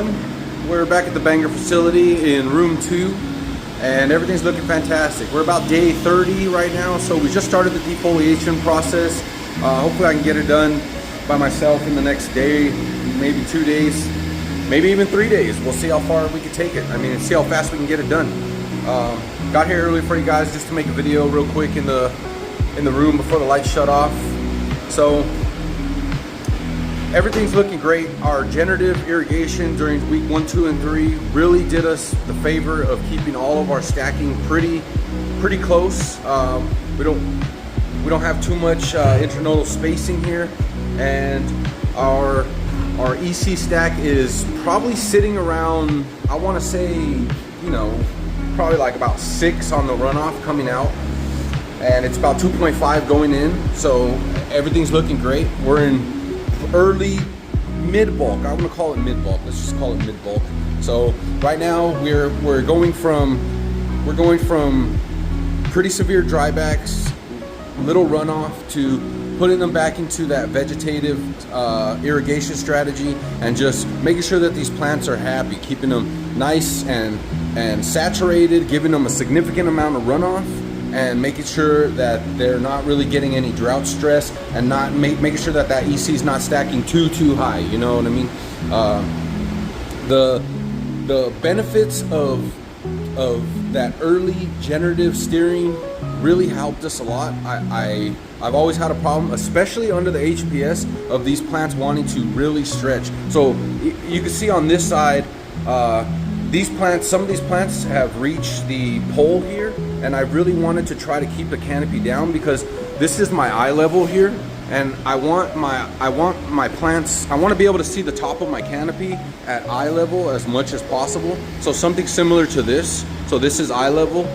everyone. We're back at the Banger facility in room 2 and everything's looking fantastic. We're about day 30 right now, so we just started the defoliation process. Hopefully I can get it done by myself in the next day, maybe 2 days, maybe even 3 days. We'll see how far we can take it. I mean, see how fast we can get it done. Got here early for you guys just to make a video real quick in the room before the lights shut off. So everything's looking great. Our generative irrigation during week 1, 2, and 3 really did us the favor of keeping all of our stacking pretty close. We don't have too much internodal spacing here, and our EC stack is probably sitting around, I want to say, you know, probably like about 6 on the runoff coming out, and it's about 2.5 going in. So everything's looking great. We're in early mid-bulk. I'm gonna call it mid-bulk. Let's just call it mid-bulk. So right now we're going from pretty severe drybacks, little runoff, to putting them back into that vegetative irrigation strategy, and just making sure that these plants are happy, keeping them nice and saturated, giving them a significant amount of runoff, and making sure that they're not really getting any drought stress, and not making sure that EC is not stacking too high. You know what I mean? The benefits of that early generative steering really helped us a lot. I've always had a problem, especially under the HPS, of these plants wanting to really stretch. So you can see on this side, some of these plants have reached the pole here, and I really wanted to try to keep the canopy down because this is my eye level here, and I want my plants, I want to be able to see the top of my canopy at eye level as much as possible. So something similar to this. So this is eye level,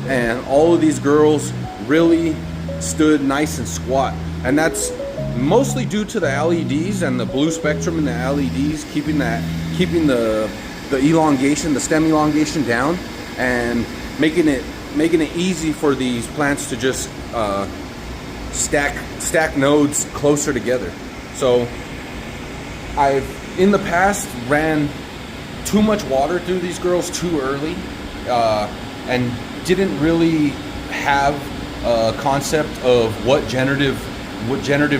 and all of these girls really stood nice and squat, and that's mostly due to the LEDs and the blue spectrum in the LEDs keeping the elongation, the stem elongation down, and making it easy for these plants to just stack nodes closer together. So I've in the past ran too much water through these girls too early, and didn't really have a concept of what generative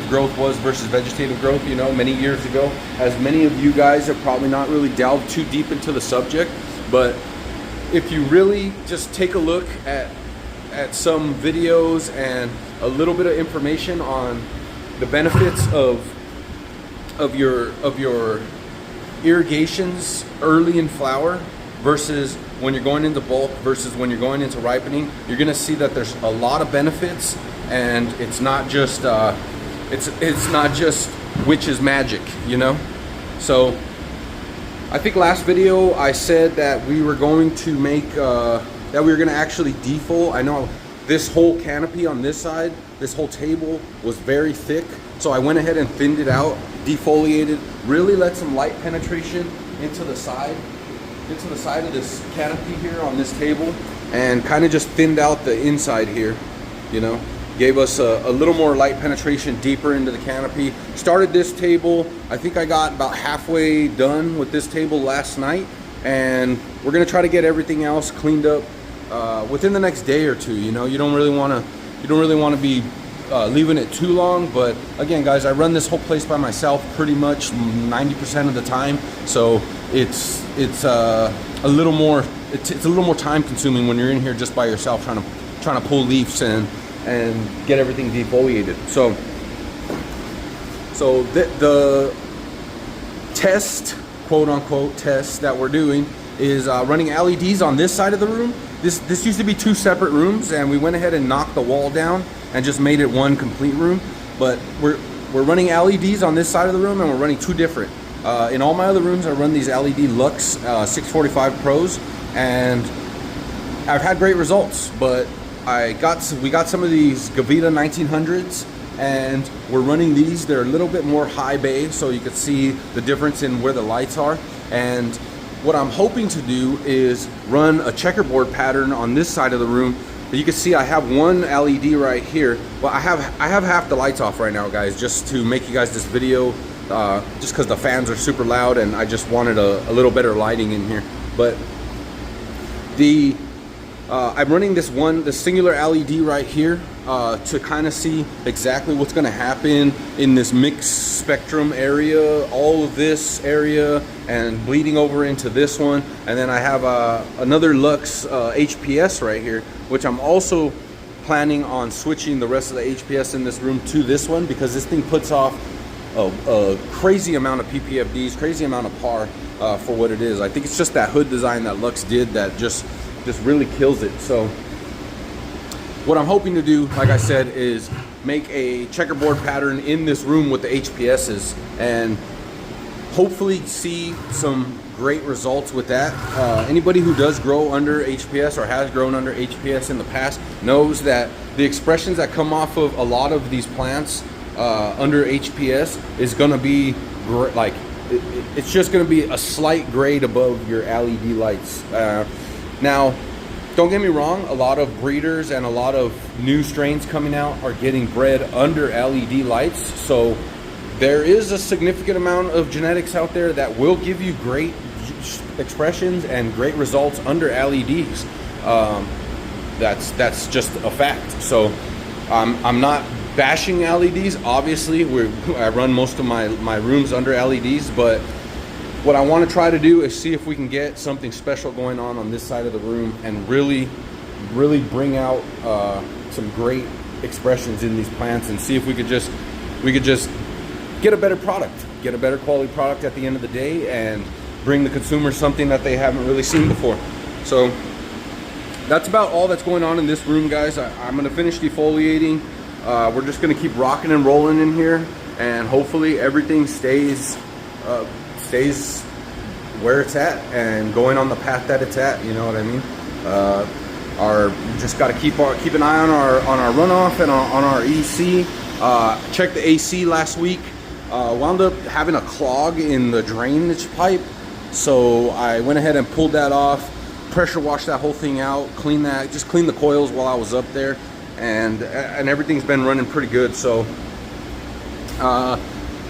growth was versus vegetative growth, you know, many years ago. As many of you guys have probably not really delved too deep into the subject, but if you really just take a look at some videos and a little bit of information on the benefits of your irrigations early in flower versus when you're going into bulk versus when you're going into ripening, you're gonna see that there's a lot of benefits, and it's not just it's not just witch's magic, you know. So I think last video I said that we were going to make that we were gonna actually defol. I know this whole canopy on this side, this whole table was very thick, so I went ahead and thinned it out, defoliated, really let some light penetration into the side of this canopy here on this table, and kind of just thinned out the inside here, you know. Gave us a little more light penetration deeper into the canopy. Started this table, I think I got about halfway done with this table last night, and we're gonna try to get everything else cleaned up within the next day or two. You know, you don't really want to be leaving it too long. But again, guys, I run this whole place by myself pretty much 90% of the time, so it's a little more time consuming when you're in here just by yourself trying to pull leaves and get everything defoliated. So the test, quote unquote test, that we're doing is running LEDs on this side of the room. This used to be 2 separate rooms, and we went ahead and knocked the wall down and just made it one complete room. But we're running LEDs on this side of the room, and we're running 2 different. In all my other rooms, I run these LED Lux 645 Pros, and I've had great results. But we got some of these Gavita 1900s, and we're running these. They're a little bit more high bay, so you can see the difference in where the lights are. And what I'm hoping to do is run a checkerboard pattern on this side of the room. You can see I have one LED right here. Well, I have half the lights off right now, guys, just to make you guys this video just because the fans are super loud and I just wanted a little better lighting in here. But I'm running this singular LED right here to kind of see exactly what's going to happen in this mixed spectrum area, all of this area, and bleeding over into this one. And then I have another Lux HPS right here, which I'm also planning on switching the rest of the HPS in this room to this one, because this thing puts off a crazy amount of PPFDs, crazy amount of par for what it is. I think it's just that hood design that Lux did that just really kills it. So what I'm hoping to do, like I said, is make a checkerboard pattern in this room with the HPSs and hopefully see some great results with that. Anybody who does grow under HPS or has grown under HPS in the past knows that the expressions that come off of a lot of these plants under HPS is going to be like it's just going to be a slight grade above your LED lights. Now, don't get me wrong, a lot of breeders and a lot of new strains coming out are getting bred under LED lights. So there is a significant amount of genetics out there that will give you great expressions and great results under LEDs. That's just a fact. So I'm not bashing LEDs. Obviously, I run most of my rooms under LEDs, but what I want to try to do is see if we can get something special going on this side of the room and really bring out some great expressions in these plants, and see if we could just get a better product, get a better quality product at the end of the day, and bring the consumer something that they haven't really seen before. So that's about all that's going on in this room, guys. I'm going to finish defoliating. We're just going to keep rocking and rolling in here, and hopefully everything stays where it's at and going on the path that it's at. You know what I mean? Just got to keep an eye on our runoff and on our EC. Checked the AC last week. Wound up having a clog in the drainage pipe, so I went ahead and pulled that off, pressure washed that whole thing out, cleaned the coils while I was up there, and everything's been running pretty good. So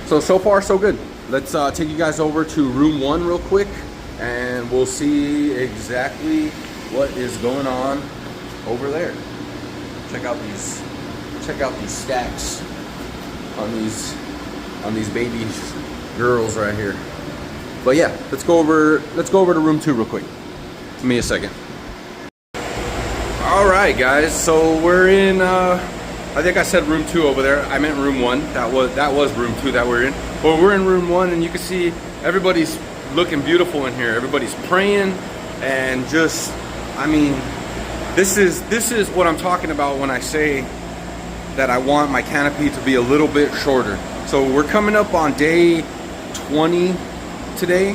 so far so good. Let's take you guys over to room 1 real quick, and we'll see exactly what is going on over there. Check out these stacks on these baby girls right here. But yeah, let's go over to room 2 real quick. Give me a second. All right, guys. So we're in. I think I said room 2 over there. I meant room 1. That was room 2 that we're in. But we're in room 1, and you can see everybody's looking beautiful in here. Everybody's praying, and just, I mean, this is what I'm talking about when I say that I want my canopy to be a little bit shorter. So we're coming up on day 20 today.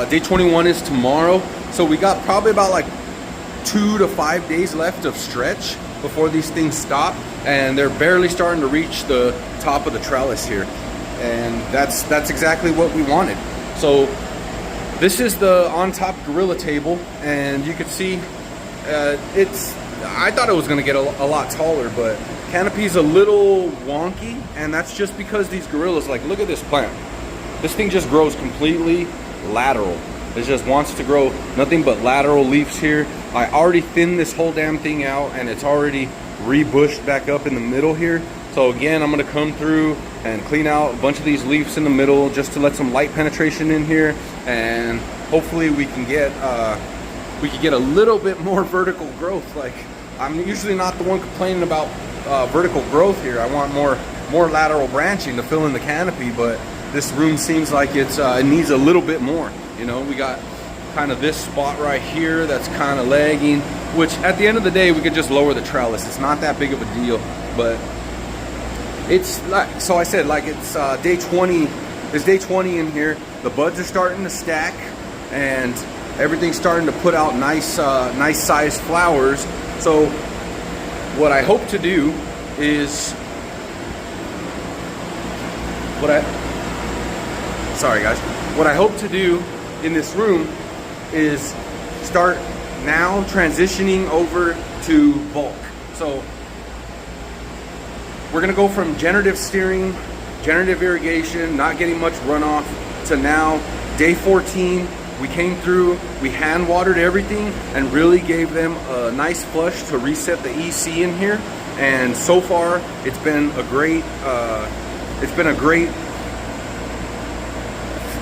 Day 21 is tomorrow. So we got probably about like 2 to 5 days left of stretch before these things stop, and they're barely starting to reach the top of the trellis here, and that's exactly what we wanted. So this is the on top gorilla table, and you can see I thought it was going to get a lot taller, but canopy's a little wonky, and that's just because these gorillas, like, look at this plant. This thing just grows completely lateral. It just wants to grow nothing but lateral leaves here. I already thinned this whole damn thing out, and it's already rebushed back up in the middle here. So again, I'm going to come through and clean out a bunch of these leaves in the middle just to let some light penetration in here, and hopefully we can get a little bit more vertical growth. Like, I'm usually not the one complaining about vertical growth here. I want more lateral branching to fill in the canopy, but this room seems like it needs a little bit more. You know, we got kind of this spot right here that's kind of lagging, which at the end of the day we could just lower the trellis. It's not that big of a deal, but it's like, so I said, like, it's day 20. It's day 20 in here. The buds are starting to stack, and everything's starting to put out nice sized flowers. So what I hope to do is what I hope to do in this room is start now transitioning over to bulk. So we're gonna go from generative steering generative irrigation, not getting much runoff, to now, day 14, we came through, we hand watered everything and really gave them a nice flush to reset the EC in here. And so far, it's been a great,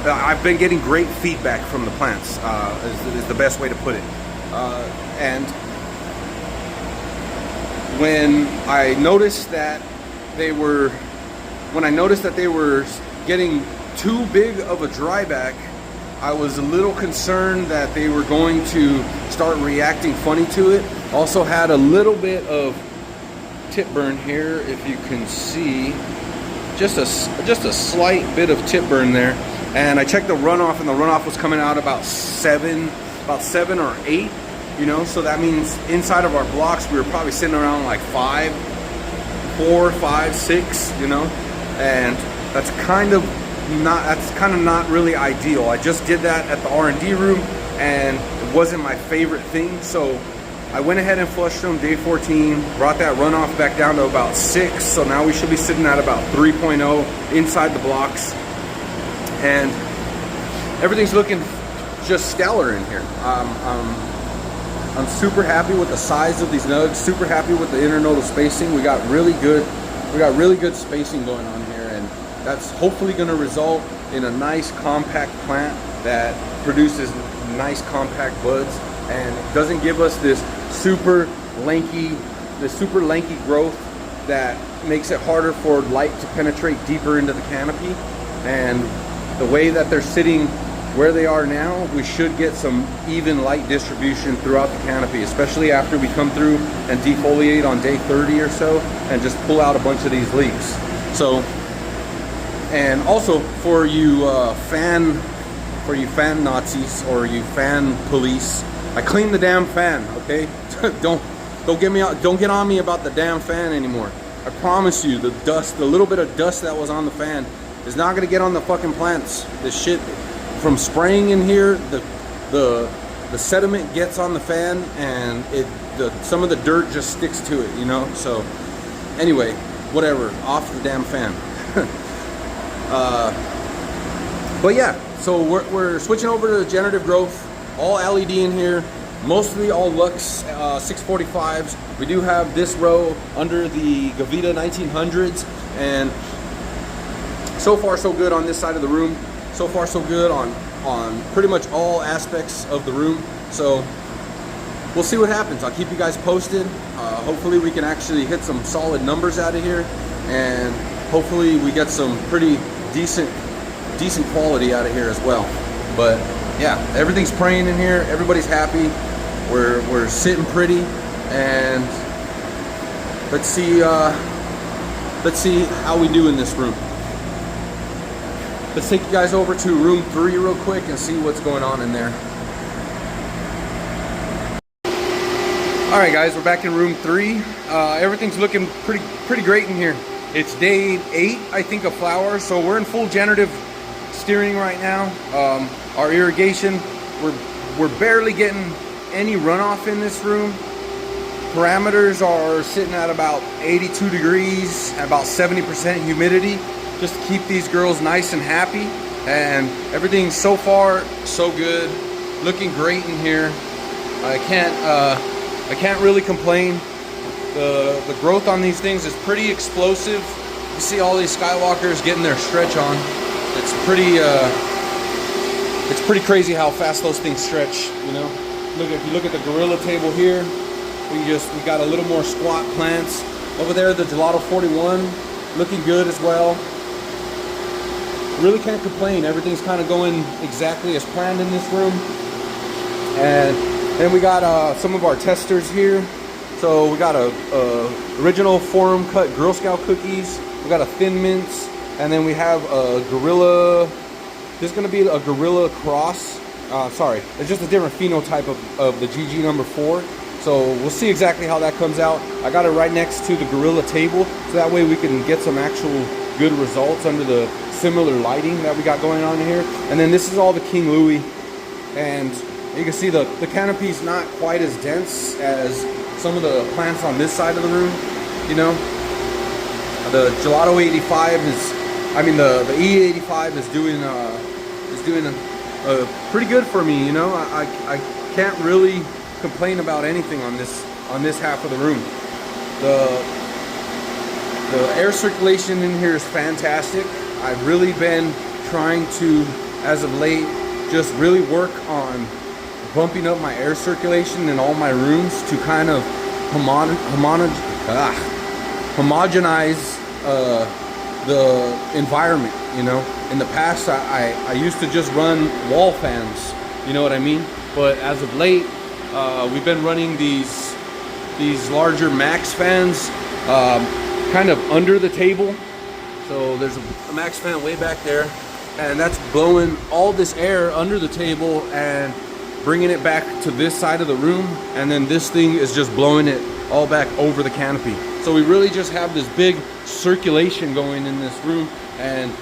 I've been getting great feedback from the plants, is the best way to put it. And when I noticed that they were getting too big of a dryback, I was a little concerned that they were going to start reacting funny to it. Also had a little bit of tip burn here, if you can see, just a slight bit of tip burn there. And I checked the runoff, and the runoff was coming out about 7 or 8, you know, so that means inside of our blocks we were probably sitting around like 4, 5, 6, you know, and that's kind of not really ideal. I just did that at the R&D room, and it wasn't my favorite thing, so I went ahead and flushed them day 14, brought that runoff back down to about 6, so now we should be sitting at about 3.0 inside the blocks, and everything's looking just stellar in here. I'm super happy with the size of these nugs, super happy with the internodal spacing. We got really good spacing going on here, and that's hopefully going to result in a nice compact plant that produces nice compact buds and doesn't give us this super lanky growth that makes it harder for light to penetrate deeper into the canopy. And the way that they're sitting where they are now, we should get some even light distribution throughout the canopy, especially after we come through and defoliate on day 30 or so and just pull out a bunch of these leaves. So, and also for you fan Nazis or you fan police, I cleaned the damn fan, okay? don't get on me about the damn fan anymore. I promise you, the little bit of dust that was on the fan is not gonna get on the fucking plants. The shit from spraying in here, the sediment gets on the fan, and some of the dirt just sticks to it, you know. So anyway, whatever, off the damn fan. But yeah, so we're switching over to generative growth, all LED in here, mostly all Lux 645s. We do have this row under the Gavita 1900s, and so far so good on this side of the room. So far so good on pretty much all aspects of the room. So we'll see what happens. I'll keep you guys posted. Hopefully we can actually hit some solid numbers out of here, and hopefully we get some pretty decent quality out of here as well. But yeah, everything's praying in here. Everybody's happy. We're sitting pretty, and let's see how we do in this room. Let's take you guys over to room 3 real quick and see what's going on in there. All right, guys, we're back in room 3. Everything's looking pretty great in here. It's day 8, I think, of flower, so we're in full generative steering right now. Our irrigation, we're barely getting any runoff in this room. Parameters are sitting at about 82 degrees, about 70% humidity, just to keep these girls nice and happy. And everything so far so good, looking great in here. I can't really complain. The growth on these things is pretty explosive. You see all these Skywalkers getting their stretch on. It's pretty crazy how fast those things stretch, you know. If you look at the Gorilla table here, we got a little more squat plants. Over there, the Gelato 41, looking good as well. Really can't complain. Everything's kind of going exactly as planned in this room. And then we got some of our testers here. So we got a original forum cut Girl Scout cookies. We got a Thin Mints, and then we have a Gorilla. This is going to be a Gorilla cross. Sorry, it's just a different phenotype of the GG number 4. So we'll see exactly how that comes out. I got it right next to the Gorilla table, so that way we can get some actual good results under the similar lighting that we got going on here. And then this is all the King Louis, and you can see the canopy's not quite as dense as some of the plants on this side of the room. You know, the Gelato 85 I mean, the E85 is doing pretty good for me. You know, I can't really complain about anything on this half of the room. The air circulation in here is fantastic. I've really been trying to, as of late, just really work on bumping up my air circulation in all my rooms to kind of homogenize the environment. You know, in the past I used to just run wall fans, you know what I mean? But as of late, we've been running these larger max fans kind of under the table. So there's a max fan way back there, and that's blowing all this air under the table and bringing it back to this side of the room, and then this thing is just blowing it all back over the canopy. So we really just have this big circulation going in this room. And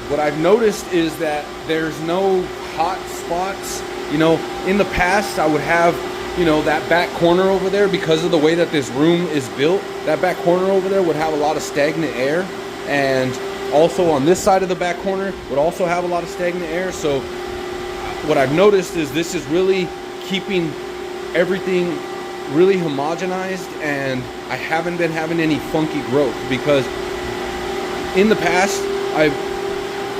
what I've noticed is that there's no hot spots. You know, in the past I would have, you know, that back corner over there, because of the way that this room is built, that back corner over there would have a lot of stagnant air, and also on this side of the back corner would also have a lot of stagnant air. So what I've noticed is this is really keeping everything really homogenized, and I haven't been having any funky growth, because in the past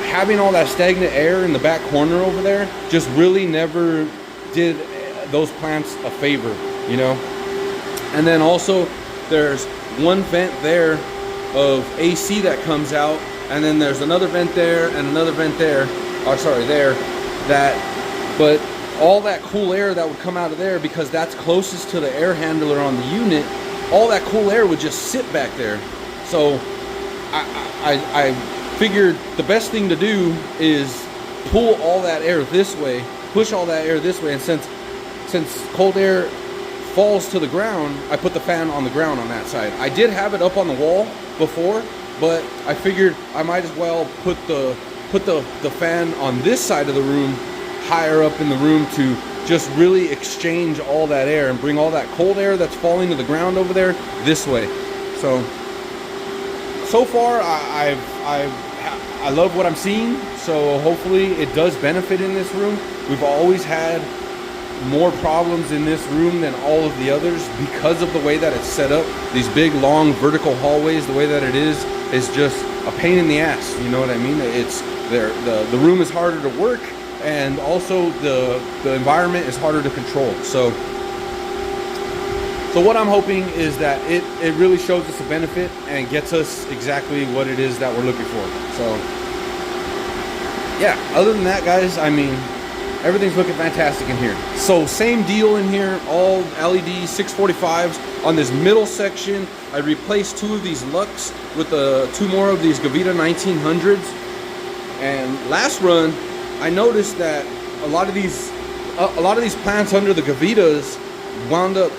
having all that stagnant air in the back corner over there just really never did those plants a favor, you know. And then also there's one vent there of AC that comes out, and then there's another vent there and another vent there, or sorry, there, but all that cool air that would come out of there, because that's closest to the air handler on the unit, all that cool air would just sit back there. So I figured the best thing to do is pull all that air this way, push all that air this way, and since cold air falls to the ground, I put the fan on the ground on that side. I did have it up on the wall before, but I figured I might as well put the fan on this side of the room, higher up in the room, to just really exchange all that air and bring all that cold air that's falling to the ground over there this way. So far I love what I'm seeing, so hopefully it does benefit in this room. We've always had more problems in this room than all of the others because of the way that it's set up. These big long vertical hallways, the way that it is just a pain in the ass, you know what I mean? It's there, the room is harder to work, and also the environment is harder to control. So what I'm hoping is that it really shows us a benefit and gets us exactly what it is that we're looking for. So yeah, other than that, guys, I mean, everything's looking fantastic in here. So same deal in here, all LED 645s. On this middle section, I replaced 2 of these Lux with 2 more of these Gavita 1900s. And last run, I noticed that a lot of these plants under the Gavitas wound up,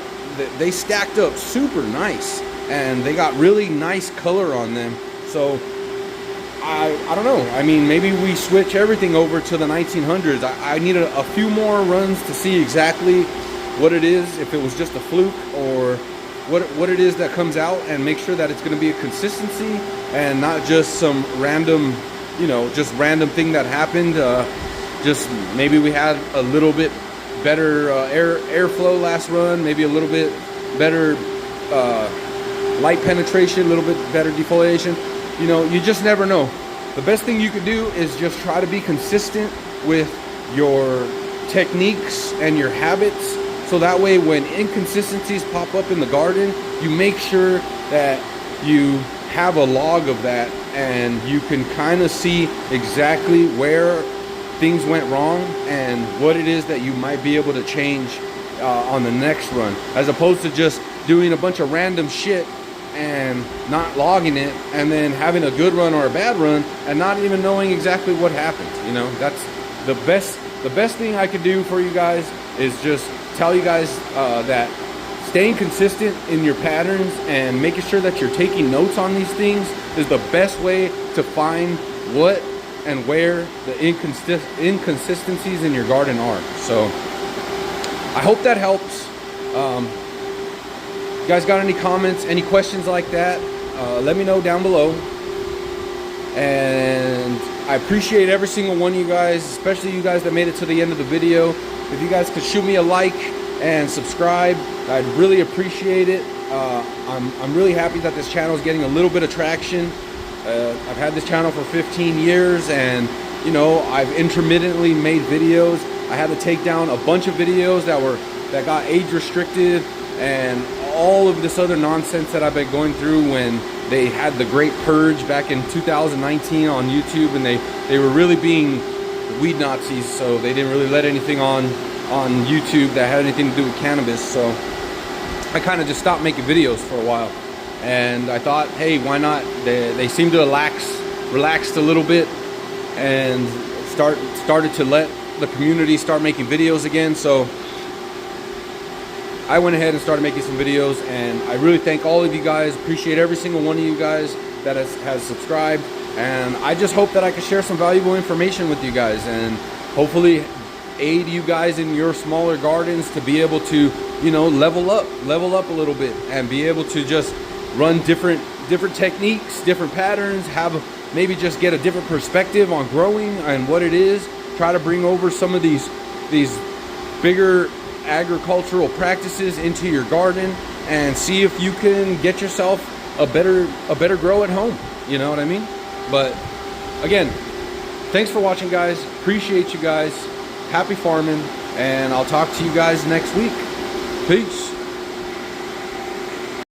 they stacked up super nice, and they got really nice color on them. So I don't know, I mean, maybe we switch everything over to the 1900s. I need a few more runs to see exactly what it is, if it was just a fluke or what it is that comes out, and make sure that it's going to be a consistency and not just some random, you know, just random thing that happened. Just maybe we had a little bit better airflow last run, maybe a little bit better light penetration, a little bit better defoliation. You know, you just never know. The best thing you can do is just try to be consistent with your techniques and your habits, so that way when inconsistencies pop up in the garden, you make sure that you have a log of that, and you can kind of see exactly where things went wrong and what it is that you might be able to change on the next run, as opposed to just doing a bunch of random shit and not logging it, and then having a good run or a bad run and not even knowing exactly what happened. You know, that's the best thing I could do for you guys, is just tell you guys that staying consistent in your patterns and making sure that you're taking notes on these things is the best way to find what and where the inconsistencies in your garden are. So I hope that helps. You guys got any comments, any questions like that, let me know down below. And I appreciate every single one of you guys, especially you guys that made it to the end of the video. If you guys could shoot me a like and subscribe, I'd really appreciate it. I'm really happy that this channel is getting a little bit of traction. I've had this channel for 15 years, and you know, I've intermittently made videos. I had to take down a bunch of videos that got age restricted, and all of this other nonsense that I've been going through when they had the Great Purge back in 2019 on YouTube, and they were really being weed Nazis, so they didn't really let anything on YouTube that had anything to do with cannabis. So I kind of just stopped making videos for a while, and I thought, hey, why not? They seem to relaxed a little bit, and started to let the community start making videos again. So I went ahead and started making some videos, and I really thank all of you guys. Appreciate every single one of you guys that has subscribed, and I just hope that I can share some valuable information with you guys, and hopefully aid you guys in your smaller gardens to be able to, you know, level up a little bit, and be able to just run different techniques, different patterns, maybe just get a different perspective on growing and what it is. Try to bring over some of these bigger agricultural practices into your garden, and see if you can get yourself a better grow at home. You know what I mean? But again, thanks for watching, guys. Appreciate you guys. Happy farming, and I'll talk to you guys next week. Peace.